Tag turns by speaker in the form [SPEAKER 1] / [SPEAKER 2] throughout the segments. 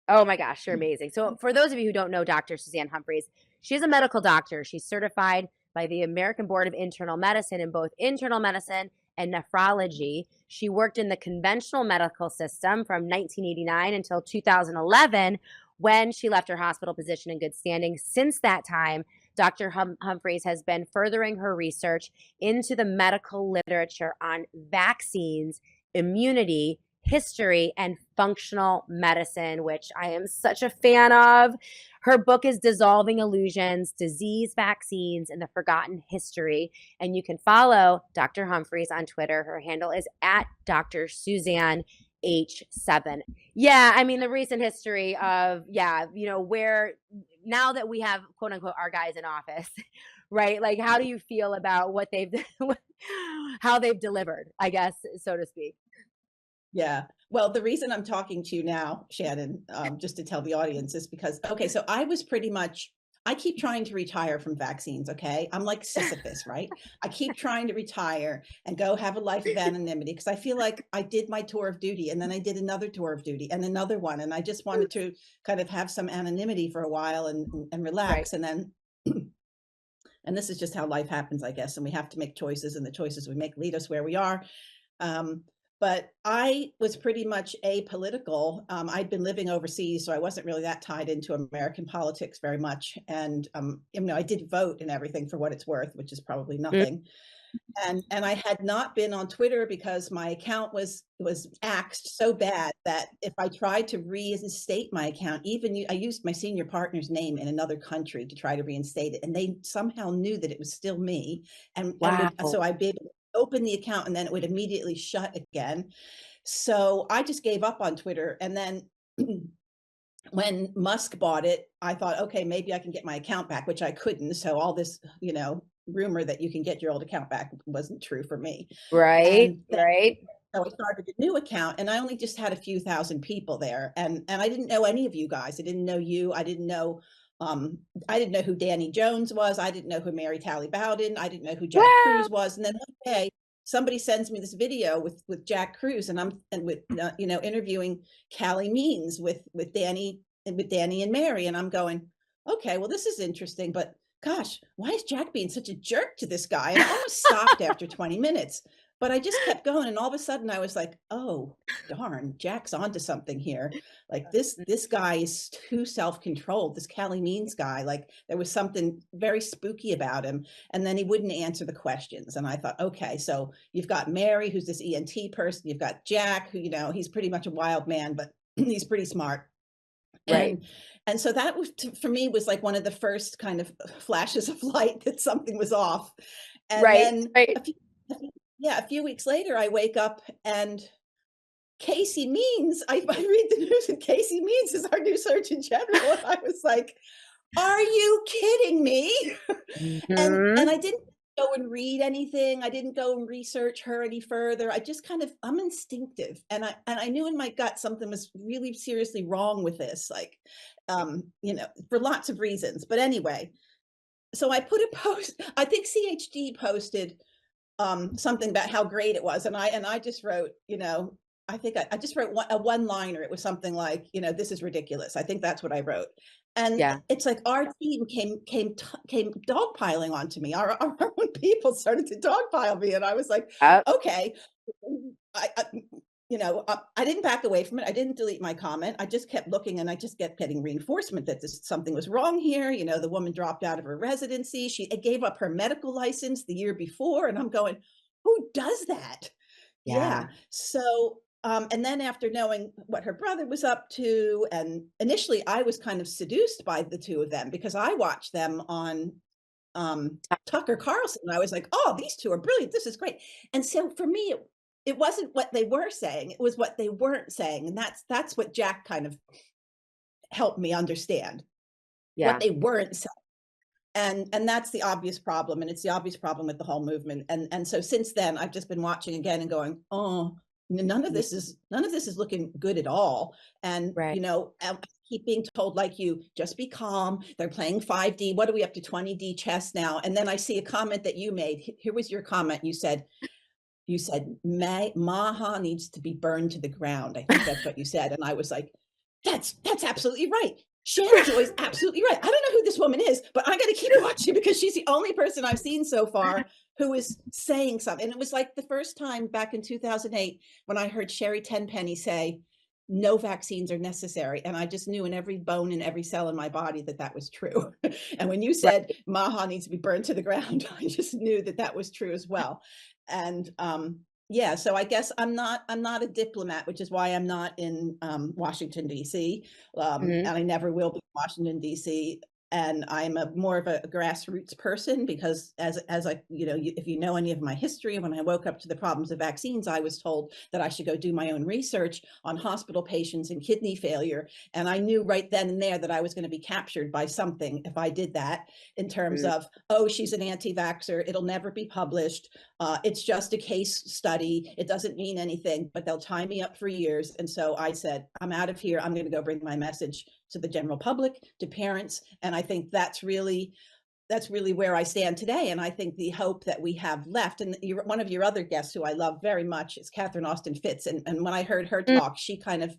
[SPEAKER 1] Oh my gosh, you're amazing. So, for those of you who don't know Dr. Suzanne Humphries, she's a medical doctor. She's certified by the American Board of Internal Medicine in both internal medicine and nephrology. She worked in the conventional medical system from 1989 until 2011 when she left her hospital position in good standing. Since that time, Dr. Humphries has been furthering her research into the medical literature on vaccines, immunity, history, and functional medicine, which I am such a fan of. Her book is Dissolving Illusions, Disease, Vaccines, and the Forgotten History. And you can follow Dr. Humphries on Twitter. Her handle is at Dr. Suzanne H7. Yeah, I mean, the recent history of, yeah, where now that we have quote unquote our guys in office, right? Like, how do you feel about what they've, how they've delivered, I guess, so to speak?
[SPEAKER 2] Yeah. Well, the reason I'm talking to you now, Shannon, just to tell the audience, is because, okay, so I keep trying to retire from vaccines, okay? I'm like Sisyphus, right? I keep trying to retire and go have a life of anonymity because I feel like I did my tour of duty and then I did another tour of duty and another one. And I just wanted to kind of have some anonymity for a while and
[SPEAKER 1] Right.
[SPEAKER 2] relax. And then, and this is just how life happens, I guess. And we have to make choices, and the choices we make lead us where we are. Um, but I was pretty much apolitical. I'd been living overseas, so I wasn't really that tied into American politics very much. And I did vote and everything for what it's worth, which is probably
[SPEAKER 1] Mm.
[SPEAKER 2] nothing. And I had not been on Twitter because my account was axed so bad that if I tried to reinstate my account, I used my senior partner's name in another country to try to reinstate it, and they somehow knew that it was still me,
[SPEAKER 1] Wow.
[SPEAKER 2] so I'd be able to open the account and then it would immediately shut again. So I just gave up on Twitter, and then when Musk bought it, I thought, okay, maybe I can get my account back, which I couldn't. So all this, rumor that you can get your old account back wasn't true for me.
[SPEAKER 1] Right,
[SPEAKER 2] And then
[SPEAKER 1] right.
[SPEAKER 2] so I started a new account, and I only just had a few thousand people there. And I didn't know any of you guys. I didn't know you. Um, I didn't know who Danny Jones was. I didn't know who Mary Talley Bowden. I didn't know who Jack
[SPEAKER 1] Wow.
[SPEAKER 2] Cruz was. And then one day somebody sends me this video with Jack Cruz, and with interviewing Callie Means with Danny and Mary, and I'm going, okay, well, this is interesting, but gosh, why is Jack being such a jerk to this guy? And I almost stopped after 20 minutes, but I just kept going. And all of a sudden I was like, oh, darn, Jack's onto something here. Like this guy is too self-controlled. This Callie Means guy, like there was something very spooky about him. And then he wouldn't answer the questions. And I thought, okay, so you've got Mary, who's this ENT person. You've got Jack, who, he's pretty much a wild man, but he's pretty smart.
[SPEAKER 1] Right,
[SPEAKER 2] And so that was, for me, was like one of the first kind of flashes of light that something was off. And
[SPEAKER 1] right,
[SPEAKER 2] then
[SPEAKER 1] right.
[SPEAKER 2] a few weeks later, I wake up and Casey Means, I read the news, and Casey Means is our new Surgeon General. And I was like, are you kidding me? And
[SPEAKER 1] Mhm.
[SPEAKER 2] I didn't go and read anything. I didn't go and research her any further. I just I'm instinctive. And I knew in my gut something was really seriously wrong with this, like, for lots of reasons. But anyway, so I put a post, I think CHD posted something about how great it was. And I just wrote, I think I just wrote a one-liner. It was something like, this is ridiculous. I think that's what I wrote. And
[SPEAKER 1] Yeah.
[SPEAKER 2] it's like our team came dogpiling onto me. Our own people started to dogpile me, and I was like,
[SPEAKER 1] Yep.
[SPEAKER 2] okay. I I didn't back away from it. I didn't delete my comment. I just kept looking, and I just kept getting reinforcement that something was wrong here. The woman dropped out of her residency. She gave up her medical license the year before, and I'm going, who does that? Yeah.
[SPEAKER 1] Yeah.
[SPEAKER 2] So, and then after knowing what her brother was up to, and initially I was kind of seduced by the two of them because I watched them on Tucker Carlson. And I was like, oh, these two are brilliant. This is great. And so for me, it wasn't what they were saying, it was what they weren't saying. And that's what Jack kind of helped me understand, what
[SPEAKER 1] Yeah.
[SPEAKER 2] they weren't saying. And that's the obvious problem, and it's the obvious problem with the whole movement. And so since then I've just been watching again and going, oh,
[SPEAKER 1] Yeah.
[SPEAKER 2] none of this is looking good at all. And
[SPEAKER 1] Right.
[SPEAKER 2] I keep being told, like, you just be calm, they're playing 5D, what are we up to, 20D chess now? And then I see a comment that you made. Here was your comment. You said Maha needs to be burned to the ground. I think that's what you said. And I was like, That's absolutely right. Shannon Joy's absolutely right. I don't know who this woman is, but I got to keep watching because she's the only person I've seen so far who is saying something. And it was like the first time back in 2008 when I heard Sherry Tenpenny say, no vaccines are necessary. And I just knew in every bone and every cell in my body that that was true. And when you said
[SPEAKER 1] Right.
[SPEAKER 2] Maha needs to be burned to the ground, I just knew that that was true as well. And yeah, so I guess I'm not a diplomat, which is why I'm not in Washington D.C.
[SPEAKER 1] Mhm.
[SPEAKER 2] And I never will be in Washington D.C. And I'm more of a grassroots person because as I if you know any of my history, when I woke up to the problems of vaccines, I was told that I should go do my own research on hospital patients and kidney failure, and I knew right then and there that I was going to be captured by something if I did that, in terms
[SPEAKER 1] Mhm.
[SPEAKER 2] of, oh, she's an anti-vaxxer, it'll never be published, it's just a case study, it doesn't mean anything, but they'll tie me up for years. And so I said, I'm out of here, I'm going to go bring my message to the general public, to parents. And I think that's really where I stand today. And I think the hope that we have left, and one of your other guests who I love very much is Catherine Austin Fitts. And when I heard her
[SPEAKER 1] Mm.
[SPEAKER 2] talk, she kind of,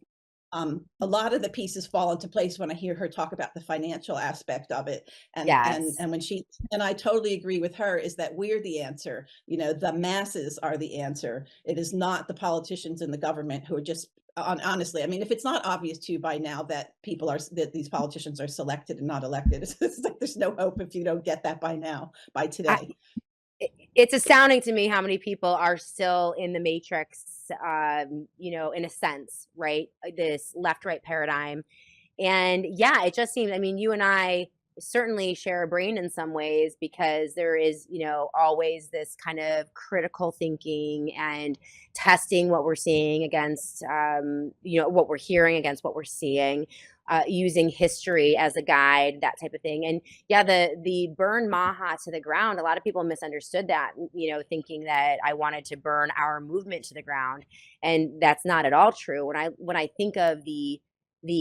[SPEAKER 2] a lot of the pieces fall into place when I hear her talk about the financial aspect of it.
[SPEAKER 1] Yes.
[SPEAKER 2] And when she, and I totally agree with her, is that we're the answer. The masses are the answer. It is not the politicians and the government who are just, honestly, I mean, if it's not obvious to you by now that that these politicians are selected and not elected, it's like there's no hope if you don't get that by now, by
[SPEAKER 1] I
[SPEAKER 2] today.
[SPEAKER 1] it's astounding to me how many people are still in the matrix, in a sense, right? This left-right paradigm. And yeah, it just seems, I mean, you and I certainly share a brain in some ways because there is, always this kind of critical thinking and testing what we're seeing against, what we're hearing against what we're seeing, using history as a guide, that type of thing. And yeah, the burn Maha to the ground, a lot of people misunderstood that, thinking that I wanted to burn our movement to the ground. And that's not at all true. When I think of the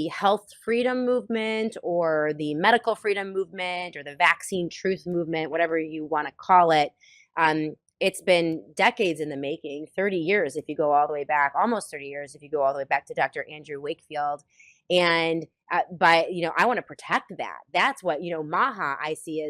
[SPEAKER 1] health freedom movement or the medical freedom movement or the vaccine truth movement, whatever you want to call it. It's been decades in the making, 30 years if you go all the way back, almost 30 years if you go all the way back to Dr. Andrew Wakefield. And I want to protect that. That's what, Maha I see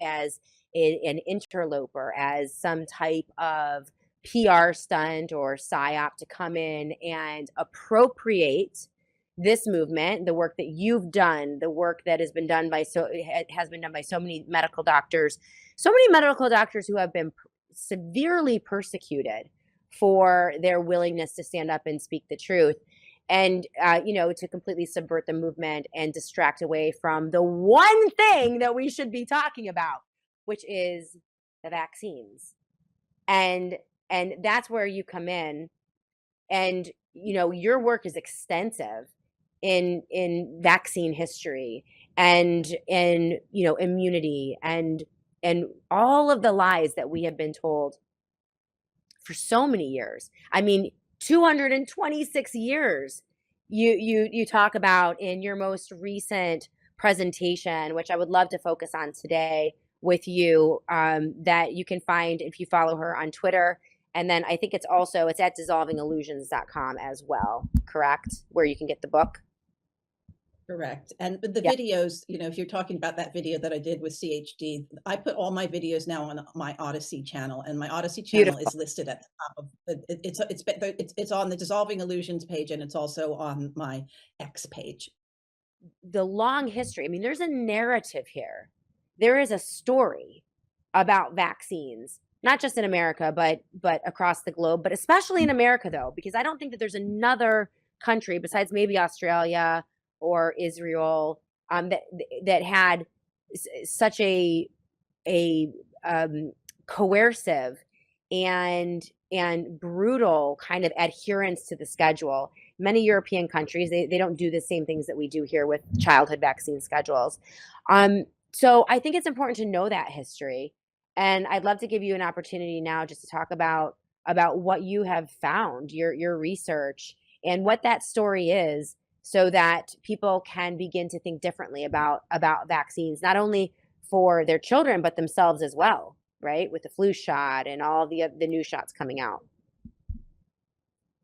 [SPEAKER 1] as an interloper, as some type of PR stunt or psyop to come in and appropriate this movement, the work that you've done, the work that has been done by so many medical doctors who have been severely persecuted for their willingness to stand up and speak the truth, and to completely subvert the movement and distract away from the one thing that we should be talking about, which is the vaccines. And that's where you come in, and your work is extensive in vaccine history and in immunity and all of the lies that we have been told for so many years. I mean, 226 years you talk about in your most recent presentation, which I would love to focus on today with you, that you can find if you follow her on Twitter. And then I think it's at dissolvingillusions.com as well, correct? Where you can get the book.
[SPEAKER 2] Correct. And the
[SPEAKER 1] Yeah,
[SPEAKER 2] videos, if you're talking about that video that I did with CHD, I put all my videos now on my Odyssey channel, and my Odyssey channel
[SPEAKER 1] beautiful.
[SPEAKER 2] is listed at the top of it's on the Dissolving Illusions page, and it's also on my X page.
[SPEAKER 1] The long history. I mean, there's a narrative here. There is a story about vaccines, not just in America, but across the globe, but especially in America though, because I don't think that there's another country besides maybe Australia or Israel, that had such a coercive and brutal kind of adherence to the schedule. Many European countries, they don't do the same things that we do here with childhood vaccine schedules. So I think it's important to know that history. And I'd love to give you an opportunity now just to talk about what you have found, your research, and what that story is, so that people can begin to think differently about vaccines, not only for their children but themselves as well, right? With the flu shot and all the new shots coming out.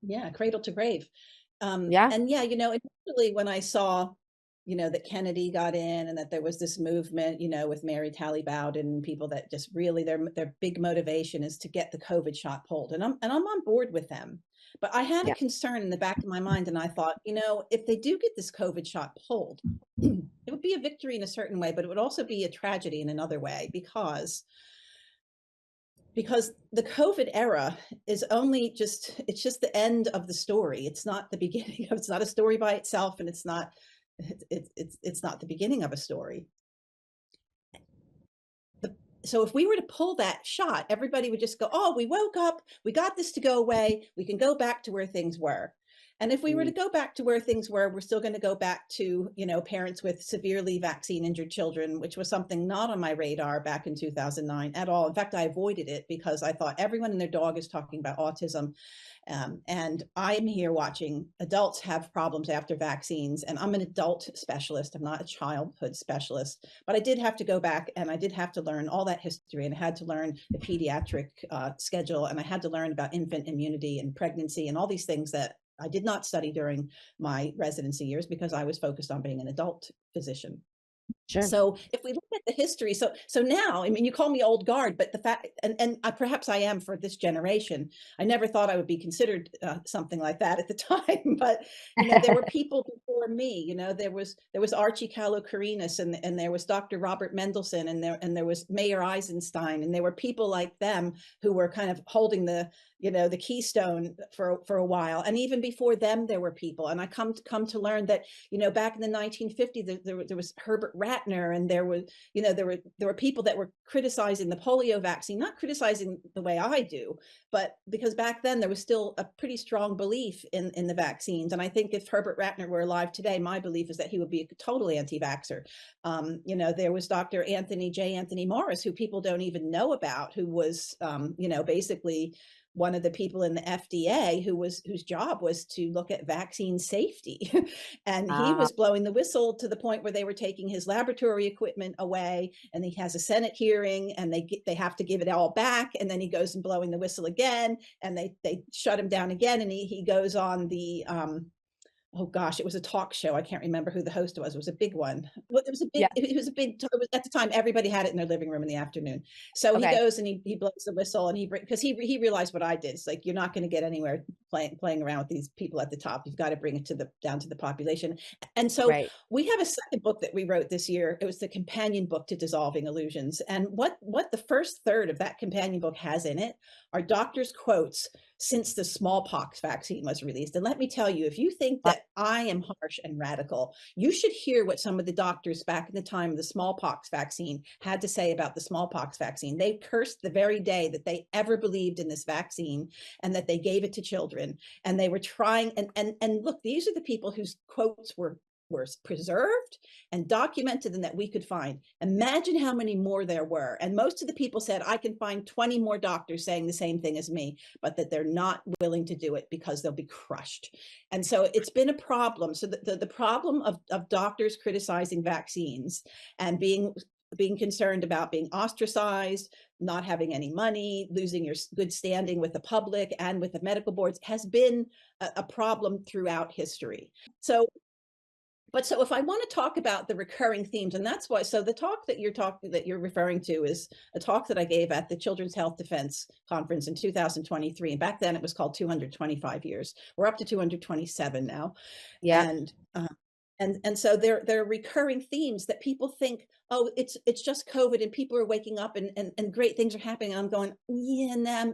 [SPEAKER 2] Yeah, cradle to grave.
[SPEAKER 1] Yeah.
[SPEAKER 2] And yeah, initially when I saw, that Kennedy got in and that there was this movement, with Mary Talley Bowden and people that just really their big motivation is to get the COVID shot pulled. And I'm on board with them. But I had a
[SPEAKER 1] Yeah.
[SPEAKER 2] concern in the back of my mind, and I thought, if they do get this COVID shot pulled, it would be a victory in a certain way, but it would also be a tragedy in another way, because the COVID era is only it's just the end of the story. It's not the beginning of, it's not a story by itself, and it's not the beginning of a story. The, so if we were to pull that shot, everybody would just go, oh, we woke up, we got this to go away, we can go back to where things were. And if we were to
[SPEAKER 1] Mm.
[SPEAKER 2] go back to where things were, we're still going to go back to, parents with severely vaccine injured children, which was something not on my radar back in 2009 at all. In fact, I avoided it because I thought everyone and their dog is talking about autism. And I'm here watching adults have problems after vaccines, and I'm an adult specialist. I'm not a childhood specialist, but I did have to go back and I did have to learn all that history, and I had to learn the pediatric schedule, and I had to learn about infant immunity and pregnancy and all these things that I did not study during my residency years because I was focused on being an adult physician.
[SPEAKER 1] Sure.
[SPEAKER 2] So if we look at the history, so now, I mean, you call me old guard, but the fact, and perhaps I am for this generation. I never thought I would be considered something like that at the time, but there were people before me. There was Archie Kalokerinis, and there was Dr. Robert Mendelsohn, and there was Mayor Eisenstein, and there were people like them who were kind of holding the keystone for a while. And even before them, there were people. And I come to learn that back in the 1950s, there was Herbert Ratner, and there were people that were criticizing the polio vaccine, not criticizing the way I do, but because back then there was still a pretty strong belief in the vaccines. And I think if Herbert Ratner were alive today, my belief is that he would be a totally anti-vaxxer. There was Dr. Anthony Morris, who people don't even know about, who was basically one of the people in the FDA whose job was to look at vaccine safety. And he
[SPEAKER 1] Ah,
[SPEAKER 2] was blowing the whistle to the point where they were taking his laboratory equipment away, and he has a Senate hearing, and they have to give it all back, and then he goes and blowing the whistle again, and they shut him down again, and he goes on the oh gosh, it was a talk show. I can't remember who the host was. It was a big one. Well,
[SPEAKER 1] yeah.
[SPEAKER 2] it was a big, it was, at the time, everybody had it in their living room in the afternoon. So he
[SPEAKER 1] Okay.
[SPEAKER 2] goes and he blows the whistle, and because he realized what I did. It's like, you're not going to get anywhere playing around with these people at the top. You've got to bring it down to the population. And so
[SPEAKER 1] Right.
[SPEAKER 2] we have a second book that we wrote this year. It was the companion book to Dissolving Illusions. And what the first third of that companion book has in it are doctors' quotes since the smallpox vaccine was released. And let me tell you, if you think
[SPEAKER 1] Wow.
[SPEAKER 2] that I am harsh and radical, you should hear what some of the doctors back in the time of the smallpox vaccine had to say about the smallpox vaccine. They cursed the very day that they ever believed in this vaccine and that they gave it to children. And they were trying, and look, these are the people whose quotes were preserved and documented and that we could find. Imagine how many more there were. And most of the people said, I can find 20 more doctors saying the same thing as me, but that they're not willing to do it because they'll be crushed. And so it's been a problem. So the problem of doctors criticizing vaccines and being concerned about being ostracized, not having any money, losing your good standing with the public and with the medical boards has been a problem throughout history. So if I want to talk about the recurring themes, and that's why, so the talk that you're referring to is a talk that I gave at the Children's Health Defense Conference in 2023. And back then it was called 225 years. We're up to 227 now.
[SPEAKER 1] Yeah.
[SPEAKER 2] And so there are recurring themes that people think, oh, it's just COVID and people are waking up and great things are happening. And I'm going, yeah, nah,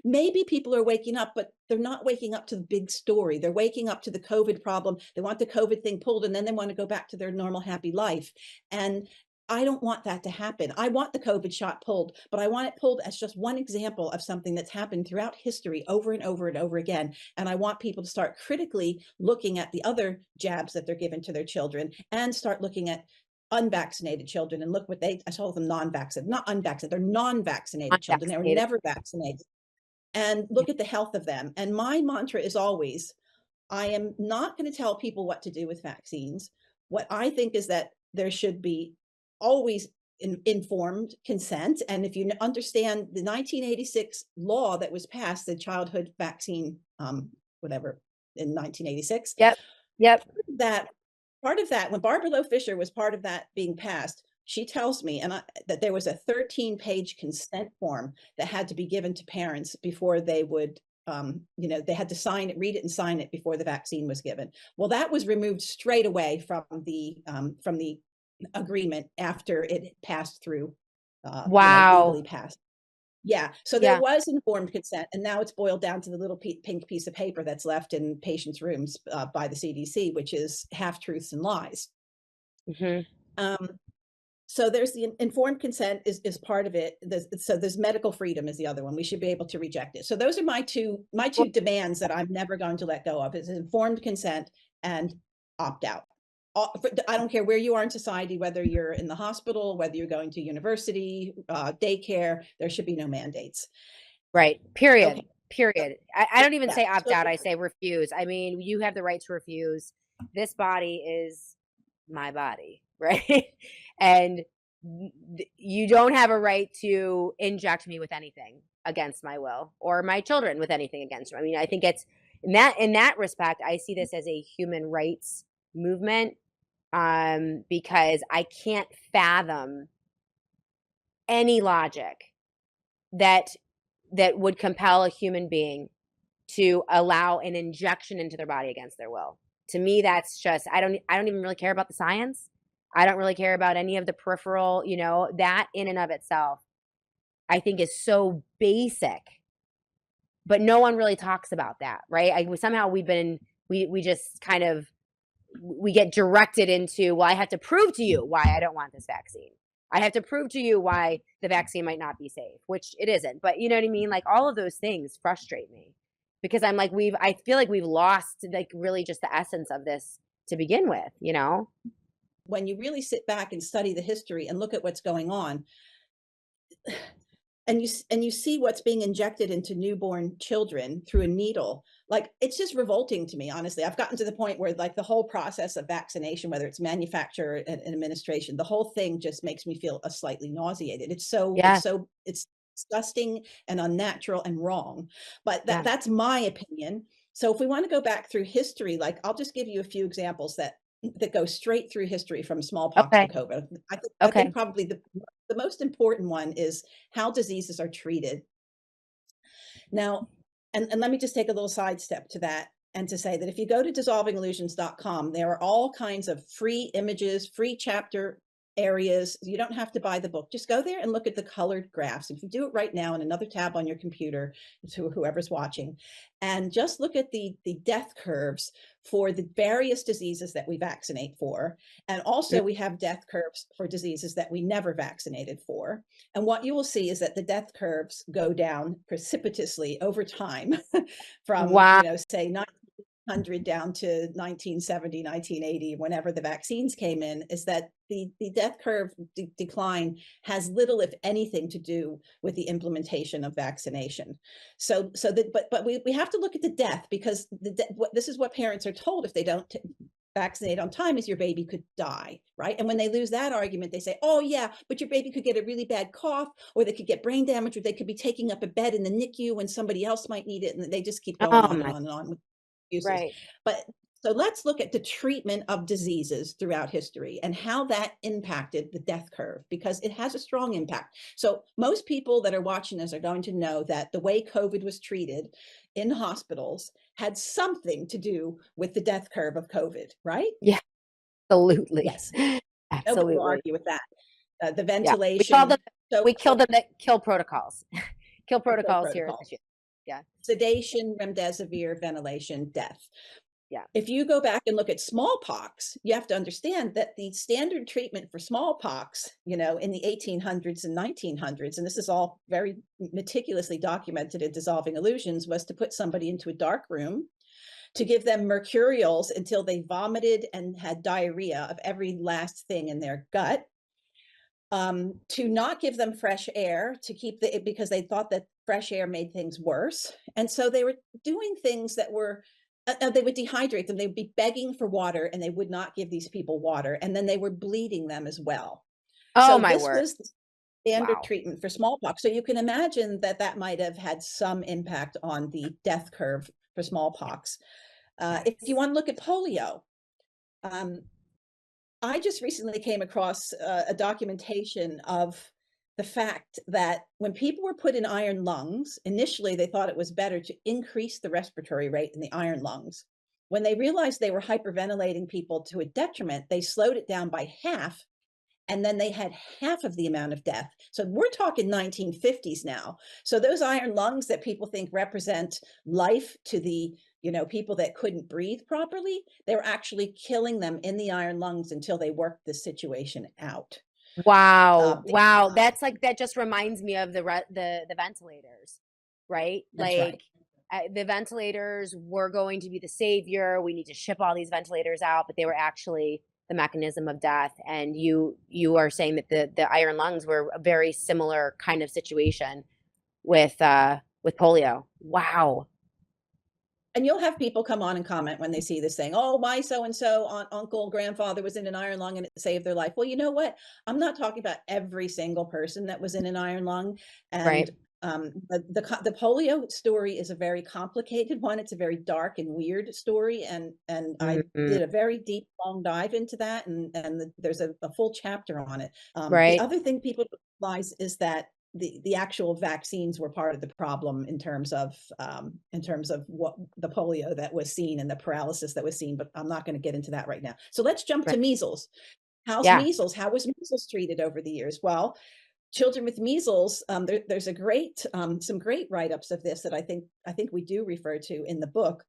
[SPEAKER 2] maybe people are waking up, but they're not waking up to the big story. They're waking up to the COVID problem. They want the COVID thing pulled, and then they want to go back to their normal, happy life. And I don't want that to happen. I want the COVID shot pulled, but I want it pulled as just one example of something that's happened throughout history over and over and over again. And I want people to start critically looking at the other jabs that they're given to their children and start looking at unvaccinated children and look what I told them non-vaccinated, not unvaccinated, they're non-vaccinated children. They were
[SPEAKER 1] Unvaccinated.
[SPEAKER 2] never vaccinated, and
[SPEAKER 1] Yeah.
[SPEAKER 2] look at the health of them. And my mantra is always, I am not going to tell people what to do with vaccines. What I think is that there should be always informed consent. And if you understand the 1986 law that was passed, the childhood vaccine, whatever in 1986.
[SPEAKER 1] Yep. Yep.
[SPEAKER 2] That part of that, when Barbara Loe Fisher was part of that being passed, she tells me that there was a 13-page consent form that had to be given to parents before they would, they had to sign it, read it and sign it before the vaccine was given. Well, that was removed straight away from the agreement after it passed through, legally
[SPEAKER 1] Wow.
[SPEAKER 2] passed. Yeah, so there
[SPEAKER 1] Yeah.
[SPEAKER 2] was informed consent, and now it's boiled down to the little pink piece of paper that's left in patients' rooms by the CDC, which is half truths and lies.
[SPEAKER 1] Hmm.
[SPEAKER 2] Um, so there's the informed consent is part of it. So there's medical freedom is the other one. We should be able to reject it. So those are my two demands that I'm never going to let go of: is informed consent and opt out. I don't care where you are in society, whether you're in the hospital, whether you're going to university, daycare, there should be no mandates.
[SPEAKER 1] Right. Period.
[SPEAKER 2] Okay.
[SPEAKER 1] Period. I don't even
[SPEAKER 2] Yeah.
[SPEAKER 1] say opt
[SPEAKER 2] So
[SPEAKER 1] out. I say refuse. I mean, you have the right to refuse. This body is my body, right? And you don't have a right to inject me with anything against my will, or my children with anything against them. I mean, I think it's in that respect, I see this as a human rights movement, because I can't fathom any logic that would compel a human being to allow an injection into their body against their will. To me, that's just I don't even really care about the science. I don't really care about any of the peripheral, that in and of itself, I think is so basic. But no one really talks about that, right? Somehow we just kind of we get directed into, well, I have to prove to you why I don't want this vaccine. I have to prove to you why the vaccine might not be safe, which it isn't. But you know what I mean? Like, all of those things frustrate me, because I'm like, I feel like we've lost, like, really just the essence of this to begin with, you know?
[SPEAKER 2] when you really sit back and study the history and look at what's going on, and you see what's being injected into newborn children through a needle, like, it's just revolting to me, honestly. I've gotten to the point where, like, the whole process of vaccination, whether it's manufacture and administration, the whole thing just makes me feel a slightly nauseated.
[SPEAKER 1] Yeah.
[SPEAKER 2] It's disgusting and unnatural and wrong. But
[SPEAKER 1] Yeah.
[SPEAKER 2] that's my opinion. So if we want to go back through history, like, I'll just give you a few examples that go straight through history, from smallpox to
[SPEAKER 1] Okay.
[SPEAKER 2] COVID. I think
[SPEAKER 1] Okay.
[SPEAKER 2] probably the most important one is how diseases are treated. Now, and let me just take a little sidestep to that, and to say that if you go to dissolvingillusions.com, there are all kinds of free images, free chapter areas. You don't have to buy the book. Just go there and look at the colored graphs. If you do it right now in another tab on your computer, to whoever's watching, and just look at the death curves for the various diseases that we vaccinate for. And
[SPEAKER 1] Mm.
[SPEAKER 2] also we have death curves for diseases that we never vaccinated for. And what you will see is that the death curves go down precipitously over time from,
[SPEAKER 1] Wow.
[SPEAKER 2] say 1900 down to 1970, 1980, whenever the vaccines came in, is that the death curve decline has little, if anything, to do with the implementation of vaccination. But we have to look at the death, because this is what parents are told: if they don't vaccinate on time, is your baby could die, right? And when they lose that argument, they say, oh yeah, but your baby could get a really bad cough, or they could get brain damage, or they could be taking up a bed in the NICU when somebody else might need it. And they just keep going
[SPEAKER 1] Oh
[SPEAKER 2] on and
[SPEAKER 1] my.
[SPEAKER 2] on and on with excuses.
[SPEAKER 1] Right.
[SPEAKER 2] But so let's look at the treatment of diseases throughout history and how that impacted the death curve, because it has a strong impact. So most people that are watching this are going to know that the way COVID was treated in hospitals had something to do with the death curve of COVID, right?
[SPEAKER 1] Yeah. Absolutely.
[SPEAKER 2] Yes, nobody will
[SPEAKER 1] Absolutely.
[SPEAKER 2] argue with that. The
[SPEAKER 1] Yeah. We call them
[SPEAKER 2] ventilation, so
[SPEAKER 1] we kill them the kill protocols. Kill
[SPEAKER 2] kill
[SPEAKER 1] protocols here this year.
[SPEAKER 2] protocols,
[SPEAKER 1] Yeah.
[SPEAKER 2] sedation, remdesivir, ventilation, death.
[SPEAKER 1] Yeah.
[SPEAKER 2] If you go back and look at smallpox, you have to understand that the standard treatment for smallpox, in the 1800s and 1900s, and this is all very meticulously documented in Dissolving Illusions, was to put somebody into a dark room, to give them mercurials until they vomited and had diarrhea of every last thing in their gut, to not give them fresh air, because they thought that fresh air made things worse. And so they were doing things that were, they would dehydrate them. They would be begging for water, and they would not give these people water. And then they were bleeding them as well.
[SPEAKER 1] Oh
[SPEAKER 2] So
[SPEAKER 1] my
[SPEAKER 2] this
[SPEAKER 1] word.
[SPEAKER 2] was the standard
[SPEAKER 1] Wow.
[SPEAKER 2] treatment for smallpox. So you can imagine that might have had some impact on the death curve for smallpox. If you
[SPEAKER 1] Yes.
[SPEAKER 2] want to look at polio, um, I just recently came across a documentation of the fact that when people were put in iron lungs, initially they thought it was better to increase the respiratory rate in the iron lungs. When they realized they were hyperventilating people to a detriment, they slowed it down by half, and then they had half of the amount of death. So we're talking 1950s now. So those iron lungs that people think represent life to the people that couldn't breathe properly, they were actually killing them in the iron lungs until they worked this situation out.
[SPEAKER 1] Wow.
[SPEAKER 2] The-
[SPEAKER 1] Wow. That's like that just reminds me of the ventilators, right?
[SPEAKER 2] that's right.
[SPEAKER 1] Like the ventilators were going to be the savior. We need to ship all these ventilators out, but they were actually the mechanism of death. And you are saying that the iron lungs were a very similar kind of situation with polio. Wow.
[SPEAKER 2] And you'll have people come on and comment when they see this thing. Oh, my so and so uncle, grandfather was in an iron lung and it saved their life. Well, you know what? I'm not talking about every single person that was in an iron lung. And
[SPEAKER 1] Right.
[SPEAKER 2] the polio story is a very complicated one. It's a very dark and weird story, and I
[SPEAKER 1] Mhm.
[SPEAKER 2] did a very deep, long dive into that, and there's a full chapter on it. The
[SPEAKER 1] Right.
[SPEAKER 2] other thing people realize is that the actual vaccines were part of the problem in terms of what the polio that was seen and the paralysis that was seen, but I'm not going to get into that right now. So let's jump to
[SPEAKER 1] Right.
[SPEAKER 2] measles. How's
[SPEAKER 1] Yeah.
[SPEAKER 2] measles? How was measles treated over the years? Well, children with measles, there's a great some great write-ups of this that I think we do refer to in the book.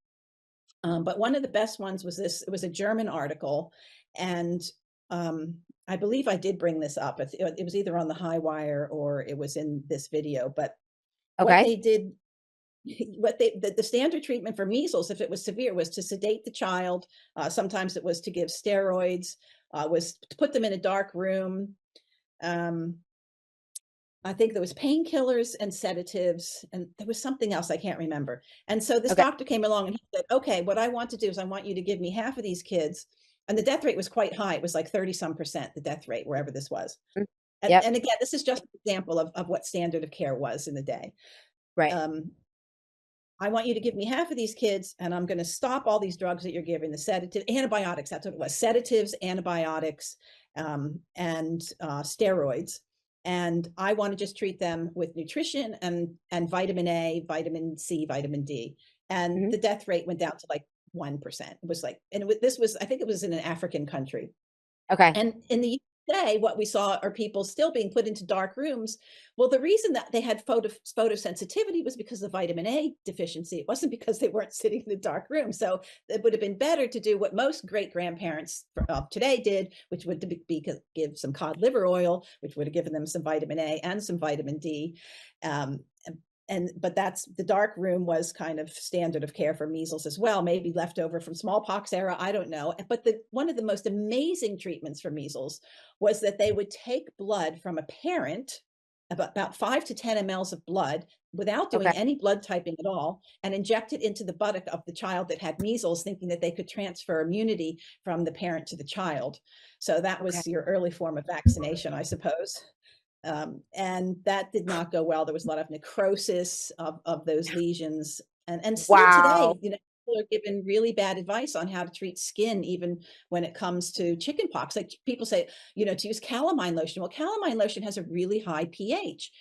[SPEAKER 2] But one of the best ones was this. It was a German article, and I believe I did bring this up. It was either on the High Wire or it was in this video. But what
[SPEAKER 1] Okay.
[SPEAKER 2] they did, the standard treatment for measles, if it was severe, was to sedate the child. Sometimes it was to give steroids. Was to put them in a dark room. Um, I think there was painkillers and sedatives, and there was something else I can't remember. And so this
[SPEAKER 1] Okay.
[SPEAKER 2] doctor came along and he said, "Okay, what I want to do is I want you to give me half of these kids." And the death rate was quite high. It was like 30 some percent, the death rate, wherever this was.
[SPEAKER 1] Mm.
[SPEAKER 2] And,
[SPEAKER 1] Yep.
[SPEAKER 2] and again, this is just an example of what standard of care was in the day.
[SPEAKER 1] Right.
[SPEAKER 2] Um, I want you to give me half of these kids, and I'm going to stop all these drugs that you're giving, the sedative, antibiotics. That's what it was: sedatives, antibiotics, and steroids. And I want to just treat them with nutrition and vitamin A, vitamin C, vitamin D. And
[SPEAKER 1] Mhm.
[SPEAKER 2] the death rate went down to like 1%. It was like, and this was, I think it was in an African country.
[SPEAKER 1] Okay.
[SPEAKER 2] And in the USA, what we saw are people still being put into dark rooms. Well, the reason that they had photosensitivity was because of vitamin A deficiency. It wasn't because they weren't sitting in a dark room. So it would have been better to do what most great grandparents today did, which would be give some cod liver oil, which would have given them some vitamin A and some vitamin D. Um, but that's the dark room was kind of standard of care for measles as well, maybe left over from smallpox era, I don't know. But one of the most amazing treatments for measles was that they would take blood from a parent, about 5 to 10 mLs of blood, without
[SPEAKER 1] Okay.
[SPEAKER 2] doing any blood typing at all, and inject it into the buttock of the child that had measles, thinking that they could transfer immunity from the parent to the child. So that
[SPEAKER 1] Okay.
[SPEAKER 2] was your early form of vaccination, I suppose. And that did not go well. There was a lot of necrosis of those lesions. And still
[SPEAKER 1] Wow.
[SPEAKER 2] today, people are given really bad advice on how to treat skin, even when it comes to chickenpox. Like people say, to use calamine lotion. Well, calamine lotion has a really high pH.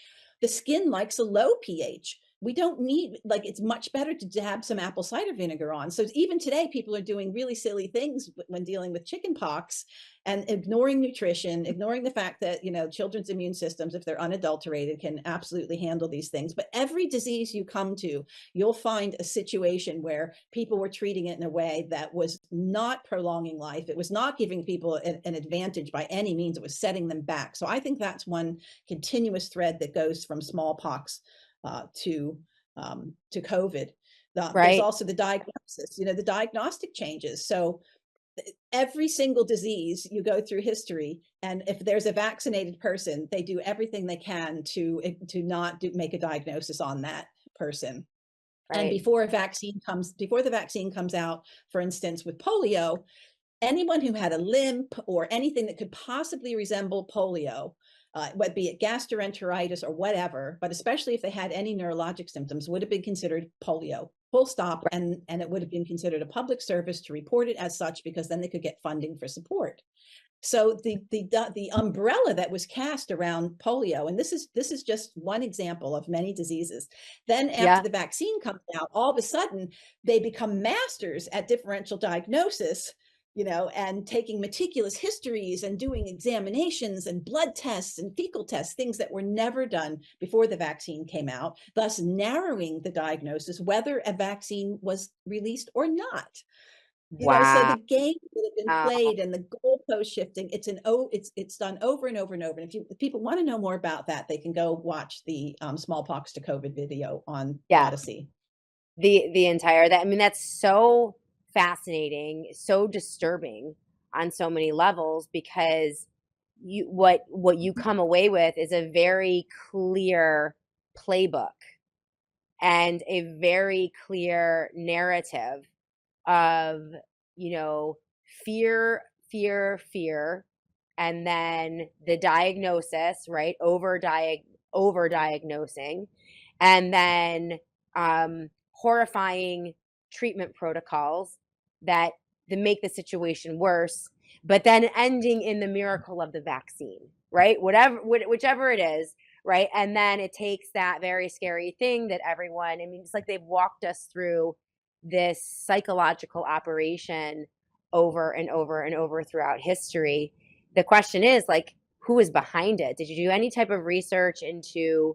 [SPEAKER 2] The skin likes a low pH. We don't need, like, it's much better to dab some apple cider vinegar on. So even today, people are doing really silly things when dealing with chickenpox and ignoring nutrition, ignoring the fact that, children's immune systems, if they're unadulterated, can absolutely handle these things. But every disease you come to, you'll find a situation where people were treating it in a way that was not prolonging life. It was not giving people an advantage by any means. It was setting them back. So I think that's one continuous thread that goes from smallpox to COVID. There's
[SPEAKER 1] Right.
[SPEAKER 2] also the diagnosis, the diagnostic changes. So every single disease you go through history, and if there's a vaccinated person, they do everything they can to not make a diagnosis on that person. And
[SPEAKER 1] Right.
[SPEAKER 2] before the vaccine comes out, for instance, with polio, anyone who had a limp or anything that could possibly resemble polio whether be it gastroenteritis or whatever, but especially if they had any neurologic symptoms, would have been considered polio, full stop. And it would have been considered a public service to report it as such, because then they could get funding for support. So the umbrella that was cast around polio, and this is just one example of many diseases. Then after
[SPEAKER 1] Yeah.
[SPEAKER 2] the vaccine comes out, all of a sudden they become masters at differential diagnosis, and taking meticulous histories and doing examinations and blood tests and fecal tests, things that were never done before the vaccine came out, thus narrowing the diagnosis whether a vaccine was released or not. So the
[SPEAKER 1] Wow.
[SPEAKER 2] game that have been played and the goalpost shifting, it's done over and over and over. And if people want to know more about that, they can go watch the smallpox to COVID video on
[SPEAKER 1] Yeah.
[SPEAKER 2] Odyssey.
[SPEAKER 1] The entire that I mean, that's so fascinating, so disturbing on so many levels because what you come away with is a very clear playbook and a very clear narrative of, you know, fear, fear, fear, and then the diagnosis, right? Over diagnosing, and then horrifying treatment protocols that make the situation worse, but then ending in the miracle of the vaccine, right? Whichever it is, right? And then it takes that very scary thing that everyone, I mean, it's like they've walked us through this psychological operation over and over and over throughout history. The question is like, who is behind it? Did you do any type of research into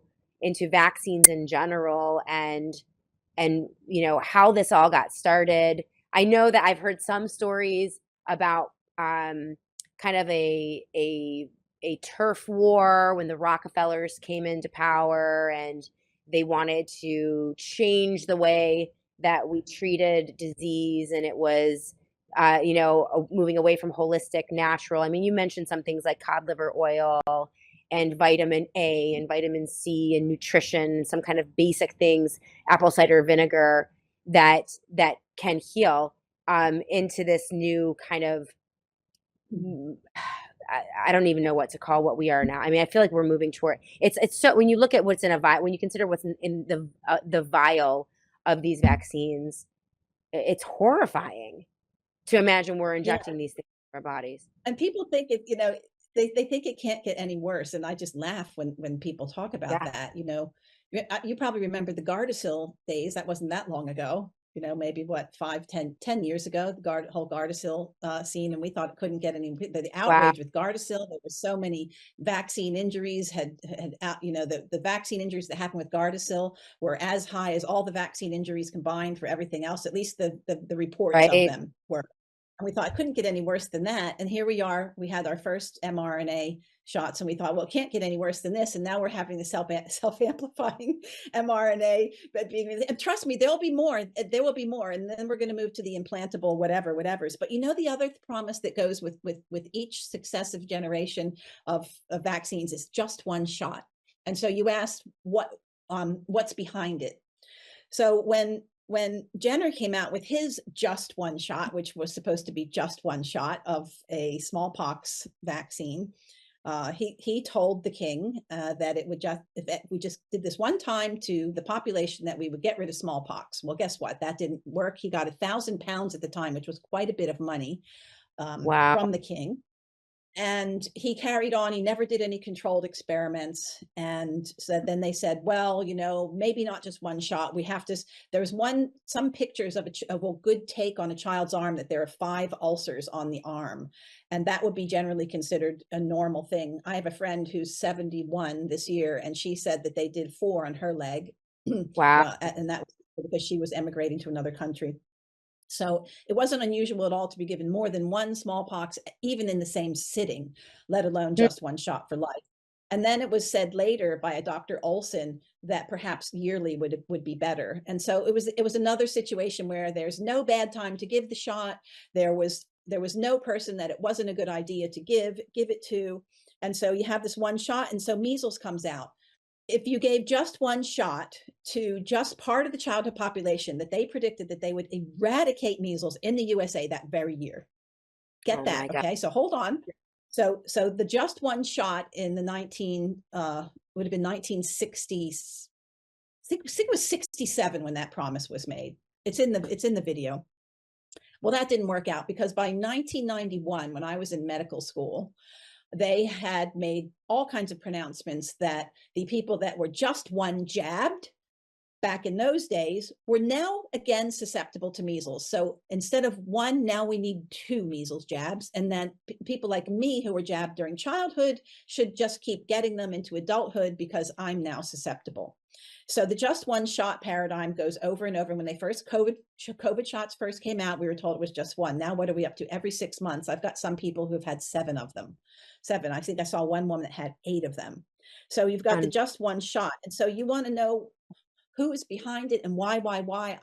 [SPEAKER 1] vaccines in general and how this all got started? I know that I've heard some stories about kind of a turf war when the Rockefellers came into power and they wanted to change the way that we treated disease, and it was moving away from holistic natural. I mean, you mentioned some things like cod liver oil and vitamin A and vitamin C and nutrition, some kind of basic things, apple cider vinegar that can heal, into this new kind of I don't even know what to call what we are now. I mean, I feel like we're moving toward it's so when you look at what's in a vial, when you consider what's in the vial of these vaccines, it's horrifying to imagine we're
[SPEAKER 2] Yeah.
[SPEAKER 1] injecting these things in our bodies.
[SPEAKER 2] And people think they think it can't get any worse. And I just laugh when people talk about
[SPEAKER 1] Yeah.
[SPEAKER 2] that. You probably remember the Gardasil days. That wasn't that long ago. Maybe what, 5, 10 years ago, the whole Gardasil scene, and we thought it couldn't get any. The
[SPEAKER 1] Wow.
[SPEAKER 2] outrage with Gardasil, there were so many vaccine injuries. The vaccine injuries that happened with Gardasil were as high as all the vaccine injuries combined for everything else. At least the reports of
[SPEAKER 1] Right.
[SPEAKER 2] them were. And we thought it couldn't get any worse than that. And here we are. We had our first mRNA shots, and we thought, well, it can't get any worse than this. And now we're having the self-amplifying mRNA. And trust me, there'll be more. There will be more. And then we're going to move to the implantable whatever's. But the other promise that goes with each successive generation of vaccines is just one shot. And so you asked what's behind it. So when Jenner came out with his just one shot, which was supposed to be just one shot of a smallpox vaccine, he told the king that it would just, if we just did this one time to the population, that we would get rid of smallpox. Well, guess what? That didn't work. He got £1,000 at the time, which was quite a bit of money
[SPEAKER 1] Wow.
[SPEAKER 2] from the king. And he carried on. He never did any controlled experiments. And so then they said, well, maybe not just one shot. We have to. There's some pictures of a good take on a child's arm, that there are 5 ulcers on the arm, and that would be generally considered a normal thing. I have a friend who's 71 this year, and she said that they did 4 on her leg,
[SPEAKER 1] Wow.
[SPEAKER 2] and that was because she was emigrating to another country. So it wasn't unusual at all to be given more than one smallpox, even in the same sitting, let alone
[SPEAKER 1] Hmm.
[SPEAKER 2] just one shot for life. And then it was said later by a Dr. Olson that perhaps yearly would be better. And so it was another situation where there's no bad time to give the shot. There was no person that it wasn't a good idea to give it to. And so you have this one shot. And so measles comes out. If you gave just one shot to just part of the childhood population, that they predicted that they would eradicate measles in the USA that very year. Get
[SPEAKER 1] Oh my
[SPEAKER 2] that.
[SPEAKER 1] God.
[SPEAKER 2] Okay. So hold on. So the just one shot in the 19 would have been 1960s. I think it was 67 when that promise was made. It's in the video. Well, that didn't work out because by 1991, when I was in medical school, they had made all kinds of pronouncements that the people that were just one jabbed back in those days were now again susceptible to measles. So instead of one, now we need 2 measles jabs. And then people like me who were jabbed during childhood should just keep getting them into adulthood because I'm now susceptible. So the just one shot paradigm goes over and over. When they first COVID shots first came out, we were told it was just one. Now what are we up to? Every 6 months, I've got some people who've had 7 of them. 7. I think I saw one woman that had 8 of them. So you've got the
[SPEAKER 1] On
[SPEAKER 2] just one shot. And so you want to know who is behind it and why.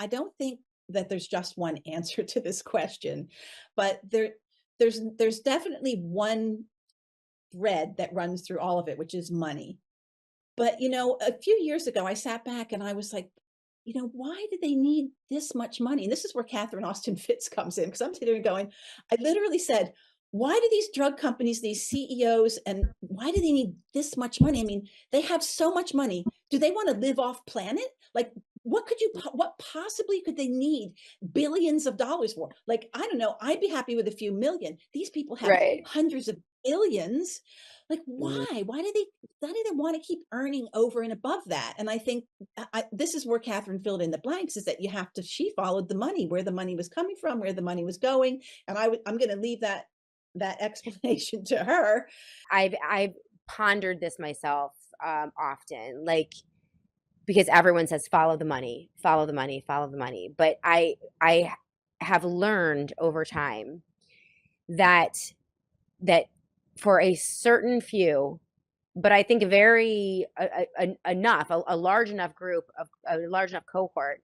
[SPEAKER 2] I don't think that there's just one answer to this question, but there's definitely one thread that runs through all of it, which is money. But a few years ago I sat back and I was like, why do they need this much money? And this is where Catherine Austin Fitz comes in, because I'm sitting there going, I literally said, why do these drug companies, these CEOs, and why do they need this much money? I mean, they have so much money. Do they want to live off planet? Like, what possibly could they need billions of dollars for? Like, I don't know. I'd be happy with a few million. These people have
[SPEAKER 1] right.
[SPEAKER 2] hundreds of billions. Like,
[SPEAKER 1] Mm.
[SPEAKER 2] why? Why do they want to keep earning over and above that? And I think this is where Catherine filled in the blanks, is that she followed the money, where the money was coming from, where the money was going. And I'm going to leave that explanation to her.
[SPEAKER 1] I've pondered this myself often, like because everyone says follow the money, follow the money, follow the money. But I have learned over time that that for a certain few, but I think very enough, a large enough group of a large enough cohort,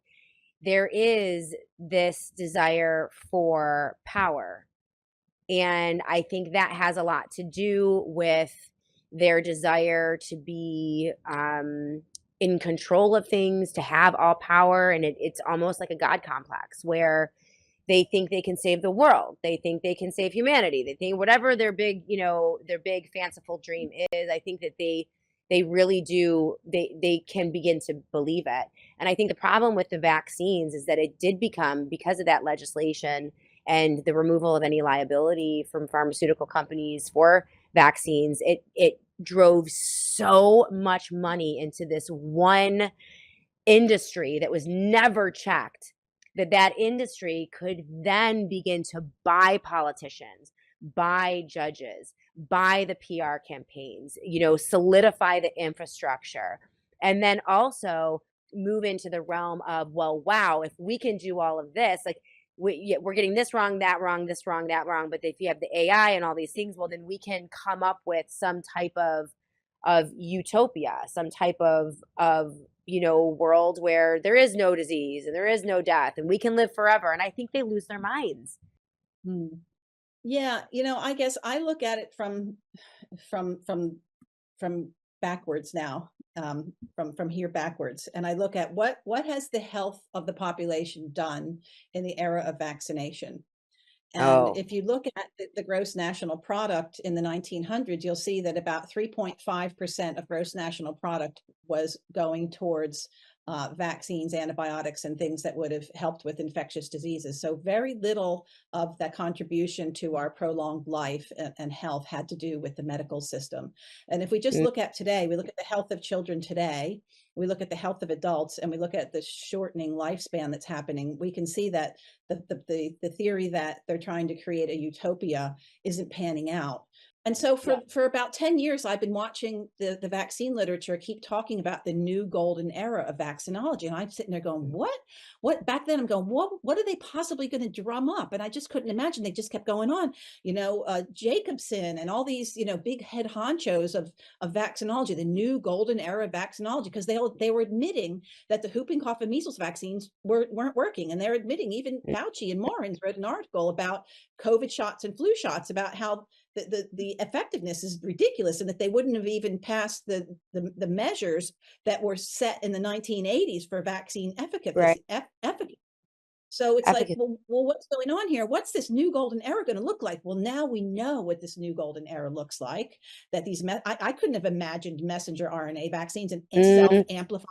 [SPEAKER 1] there is this desire for power. And I think that has a lot to do with their desire to be in control of things, to have all power. And it's almost like a God complex where they think they can save the world. They think they can save humanity. They think whatever their big fanciful dream is, I think that they really do, they can begin to believe it. And I think the problem with the vaccines is that it did become, because of that legislation and the removal of any liability from pharmaceutical companies for vaccines, it drove so much money into this one industry that was never checked, that industry could then begin to buy politicians, buy judges, buy the PR campaigns, solidify the infrastructure, and then also move into the realm of, well, wow, if we can do all of this, like we're getting this wrong, that wrong, this wrong, that wrong, but if you have the AI and all these things, well, then we can come up with some type of utopia, some type of world where there is no disease and there is no death and we can live forever. And I think they lose their minds.
[SPEAKER 2] Hmm. Yeah, I guess I look at it from from from backwards now, from here backwards, and I look at what has the health of the population done in the era of vaccination. And
[SPEAKER 1] Oh,
[SPEAKER 2] if you look at the gross national product in the 1900s, you'll see that about 3.5% of gross national product was going towards vaccines, antibiotics, and things that would have helped with infectious diseases. So very little of that contribution to our prolonged life and health had to do with the medical system. And if we just
[SPEAKER 1] mm,
[SPEAKER 2] look at today, we look at the health of children today, we look at the health of adults, and we look at the shortening lifespan that's happening, we can see that the theory that they're trying to create a utopia isn't panning out. And so
[SPEAKER 1] yeah,
[SPEAKER 2] for about 10 years, I've been watching the vaccine literature keep talking about the new golden era of vaccinology. And I'm sitting there going, what back then I'm going, what are they possibly going to drum up? And I just couldn't imagine. They just kept going on, Jacobson and all these, big head honchos of vaccinology, the new golden era of vaccinology, because they were admitting that the whooping cough and measles vaccines weren't working. And they're admitting, even
[SPEAKER 1] mm,
[SPEAKER 2] Fauci and Morins wrote an article about COVID shots and flu shots, about how the effectiveness is ridiculous, and that they wouldn't have even passed the measures that were set in the 1980s for vaccine
[SPEAKER 1] right.
[SPEAKER 2] efficacy. So it's like,
[SPEAKER 1] Efficacy.
[SPEAKER 2] well, what's going on here? What's this new golden era going to look like? Well, now we know what this new golden era looks like. That I couldn't have imagined messenger RNA vaccines and
[SPEAKER 1] Mm,
[SPEAKER 2] self-amplifying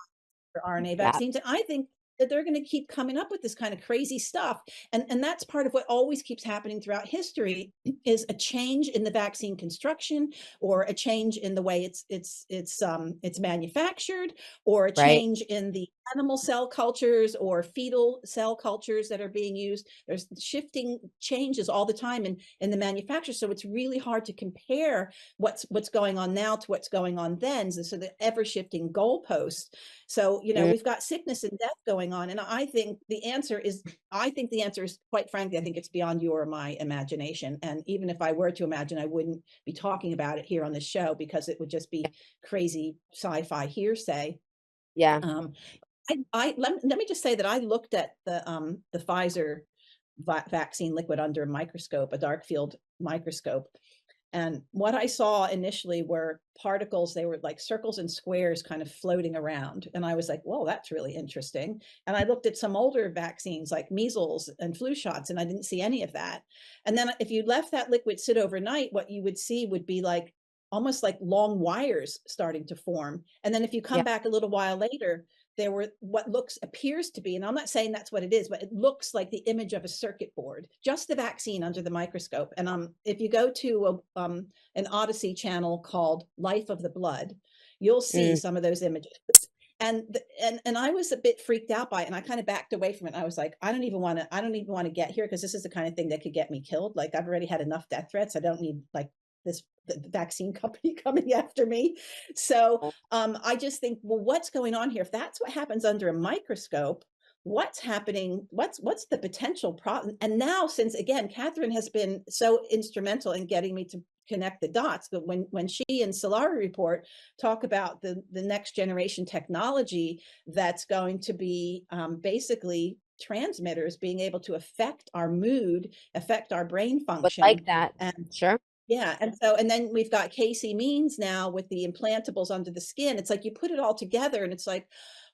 [SPEAKER 2] RNA
[SPEAKER 1] yeah,
[SPEAKER 2] vaccines. And I think that they're going to keep coming up with this kind of crazy stuff. And that's part of what always keeps happening throughout history is a change in the vaccine construction, or a change in the way it's manufactured, or a
[SPEAKER 1] right.
[SPEAKER 2] change in the animal cell cultures or fetal cell cultures that are being used. There's shifting changes all the time in the manufacture. So it's really hard to compare what's going on now to what's going on then. So the ever shifting goalposts. So,
[SPEAKER 1] Mm,
[SPEAKER 2] we've got sickness and death going on. And I think the answer is, quite frankly, I think it's beyond your or my imagination. And even if I were to imagine, I wouldn't be talking about it here on this show, because it would just be crazy sci-fi hearsay.
[SPEAKER 1] yeah.
[SPEAKER 2] Um, let me just say that I looked at the Pfizer vaccine liquid under a microscope, a dark field microscope, and what I saw initially were particles. They were like circles and squares kind of floating around. And I was like, whoa, that's really interesting. And I looked at some older vaccines like measles and flu shots, and I didn't see any of that. And then if you left that liquid sit overnight, what you would see would be like almost like long wires starting to form. And then if you
[SPEAKER 1] Yeah.
[SPEAKER 2] come back a little while later, there were what appears to be, and I'm not saying that's what it is, but it looks like the image of a circuit board, just the vaccine under the microscope. And if you go to an Odyssey channel called Life of the Blood, you'll see
[SPEAKER 1] Mm,
[SPEAKER 2] some of those images. And I was a bit freaked out by it, and I kind of backed away from it. I was like, I don't even want to get here, because this is the kind of thing that could get me killed. Like, I've already had enough death threats. I don't need like this the vaccine company coming after me. So I just think, well, what's going on here? If that's what happens under a microscope, what's happening? What's the potential problem? And now, since again, Catherine has been so instrumental in getting me to connect the dots, but when she and Solari report talk about the next generation technology that's going to be basically transmitters being able to affect our mood, affect our brain
[SPEAKER 1] would
[SPEAKER 2] function,
[SPEAKER 1] like that.
[SPEAKER 2] and
[SPEAKER 1] Sure.
[SPEAKER 2] yeah, and then we've got Casey Means now with the implantables under the skin. It's like you put it all together, and it's like,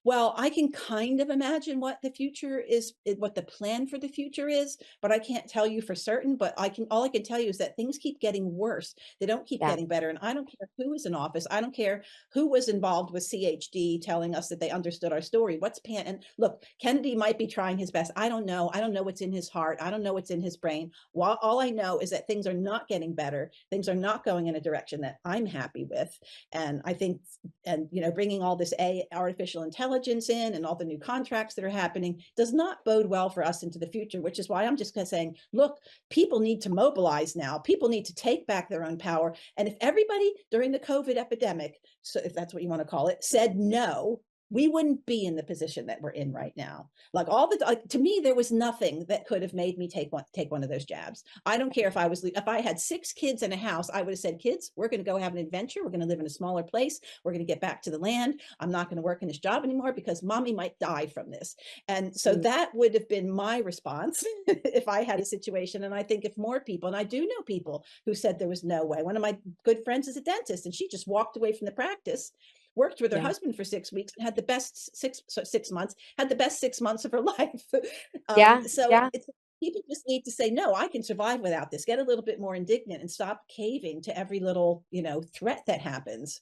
[SPEAKER 2] well, I can kind of imagine what the future is, what the plan for the future is, but I can't tell you for certain. But all I can tell you is that things keep getting worse. They don't keep
[SPEAKER 1] Yeah.
[SPEAKER 2] getting better. And I don't care who is in office. I don't care who was involved with CHD telling us that they understood our story. And look, Kennedy might be trying his best. I don't know. I don't know what's in his heart. I don't know what's in his brain. All I know is that things are not getting better. Things are not going in a direction that I'm happy with. And I think, and bringing all this artificial intelligence in, and all the new contracts that are happening, does not bode well for us into the future, which is why I'm just saying, look, people need to mobilize now. People need to take back their own power. And if everybody during the COVID epidemic, so if that's what you want to call it, said no, we wouldn't be in the position that we're in right now. To me, there was nothing that could have made me take one of those jabs. I don't care if I had 6 kids in a house, I would have said, kids, we're going to go have an adventure. We're going to live in a smaller place. We're going to get back to the land. I'm not going to work in this job anymore, because mommy might die from this. And so
[SPEAKER 1] Mm,
[SPEAKER 2] that would have been my response if I had a situation. And I think if more people, and I do know people who said there was no way. One of my good friends is a dentist, and she just walked away from the practice, worked with her
[SPEAKER 1] yeah.
[SPEAKER 2] husband for 6 weeks, and had the best 6 months, had the best 6 months of her life.
[SPEAKER 1] Yeah.
[SPEAKER 2] So
[SPEAKER 1] Yeah.
[SPEAKER 2] people just need to say, no, I can survive without this. Get a little bit more indignant and stop caving to every little, threat that happens.